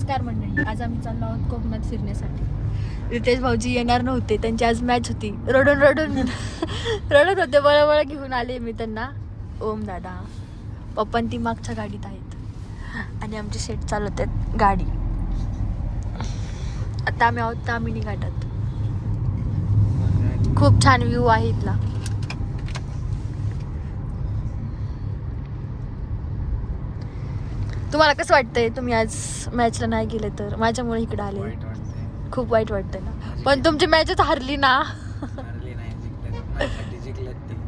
नमस्कार मंडळी, आज आम्ही चाललो आहोत कोकणात फिरण्यासाठी. रितेश भाऊजी येणार नव्हते, त्यांची आज मॅच होती. रडून रडून रडत होते, बळबळ घेऊन आले मी त्यांना. ओम दादा पप्पा ती मागच्या गाडीत आहेत आणि आमचे शेट चालवत आहेत गाडी. आता आम्ही आहोत तामिनी घाटात. खूप छान व्ह्यू आहे इथला. तुम्हाला कसं वाटतंय तुम्ही आज मॅचला नाही गेले तर? माझ्यामुळे इकडे आले. खूप वाईट वाटतंय ना, पण तुमची मॅचच हारली ना.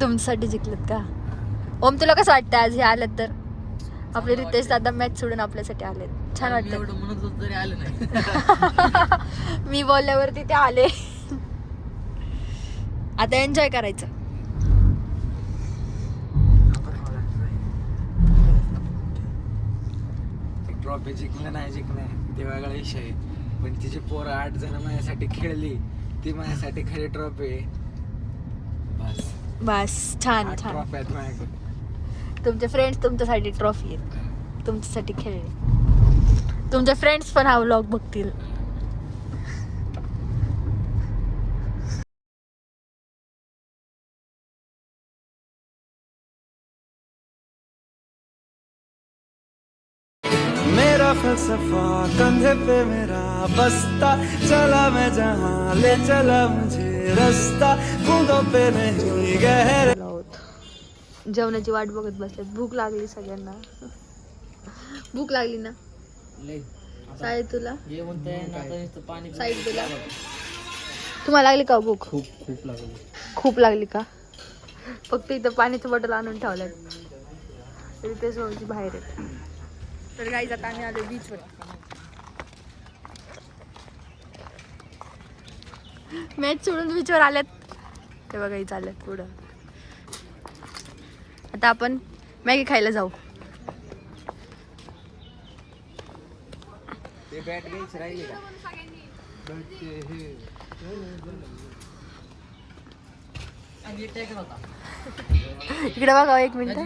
तुमच्यासाठी जिंकलेत का? ओम तुला कसं वाटतं आज हे आलं तर? आपले रितेश दादा मॅच सोडून आपल्यासाठी आले. छान वाटतं. मी बोलल्यावरती ते आले. आता एन्जॉय करायचं. ट्रॉफी जिंकलं नाही जिंकलं ते वेगळा विषय आहे, पण तिची पोरं 8 जण माझ्यासाठी खेळली, ती माझ्यासाठी खरी ट्रॉफी आहे. बस बस छान छान. ट्रॉफी आहेत माझ्याकडे. तुमचे फ्रेंड्स तुमच्यासाठी ट्रॉफी आहेत, तुमच्यासाठी खेळले. तुमचे फ्रेंड्स पण हा व्लॉग बघतील. मेरा फलसफा कंधे पे मेरा बस्ता, चला मैं जहाँ ले चला मुझे रास्ता, बूंदों पे नहीं गहरे. जेवणाची वाट बघत बसले. भूक लागली सगळ्यांना. भूक लागली ना साहेब तुला? साहेब तुला तुम्हाला लागली का भूक? खूप लागली. खूप लागली का? फक्त इथं पाण्याची बॉटल आणून ठेवल्यात. रितेश भाऊजी बाहेर आहेत. तर गाईज आता आम्ही आलो बीचवर. मॅच सोडून बीचवर आल्यात. ते बघा ही चालल्यात पुढं. आता आपण मॅगी खायला जाऊ. ते बॅट घ्यायची राहिली का? इकडे बघा एक मिनिट.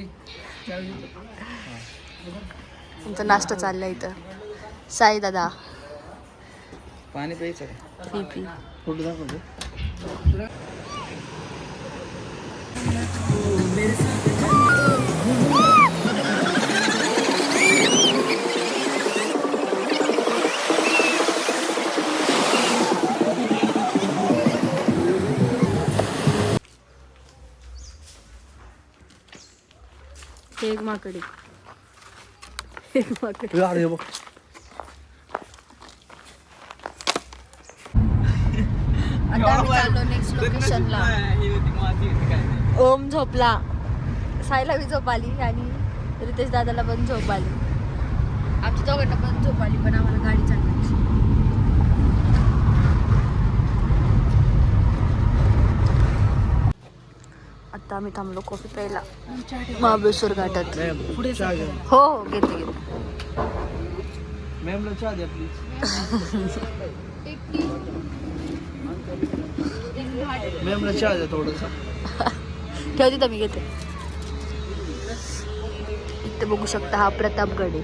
तुमचा नाश्ता चाललाय इथं. साई दादा पाणी प्यायचं पी पी. कुठं दाखवतो? एक माकडी. एक माकडी. आता आम्ही चाललो नेक्स्ट लोकेशनला. ओम झोपला, साईला बी झोप आली आणि रितेश दादाला पण झोप आली. आमच्या दोघांना पण झोप आली, पण आम्हाला गाडी चालवायची. आता आम्ही थांबलो कॉफी प्यायला महाबळेश्वर घाटात. हो हो घेते घेते. मॅमला चहा द्या प्लीज. मॅमला चहा द्या थोडंसं. ठेवते तर मी घेते. इथे बघू शकता हा प्रतापगड आहे.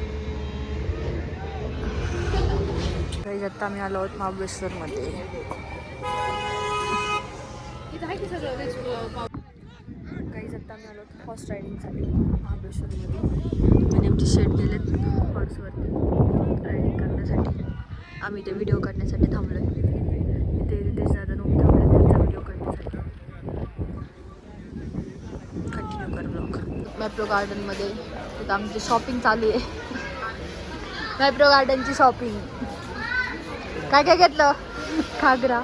आता आम्ही आलो आहोत महाबळेश्वर मध्ये. काही आता आम्ही आलो आहोत हॉर्स रायडिंगसाठी महाबळेश्वरमध्ये. आणि आमचे शेट गेलेत हॉर्सवरती रायडिंग करण्यासाठी. आम्ही ते व्हिडिओ काढण्यासाठी थांबलो आहे. इथे रितेश दादा नोक थांबले त्यांचा व्हिडिओ काढण्यासाठी. कंटिन्यू कर ब्लॉग. मॅप्रो गार्डनमध्ये तिथं आमची शॉपिंग चालू आहे. मॅप्रो गार्डनची शॉपिंग. काय काय घेतलं? खागरा.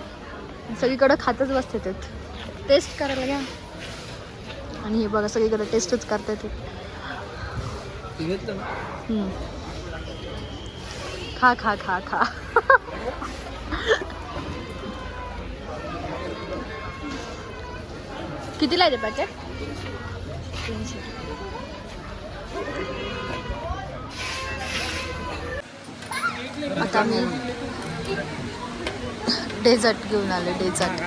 सगळीकडं खातच बसते ते. टेस्ट करायला घ्या. आणि हे बघा सगळीकडे टेस्टच करता येते. खा खा खा खा. कितीला आहे ते पॅकेट? 300. आता मी डेझर्ट घेऊन आले. डेझर्ट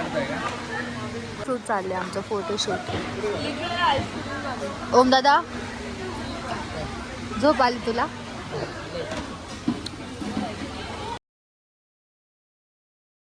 फ्रूट चालले आमचं फोटोशूट. ओम दादा झोप आली तुला?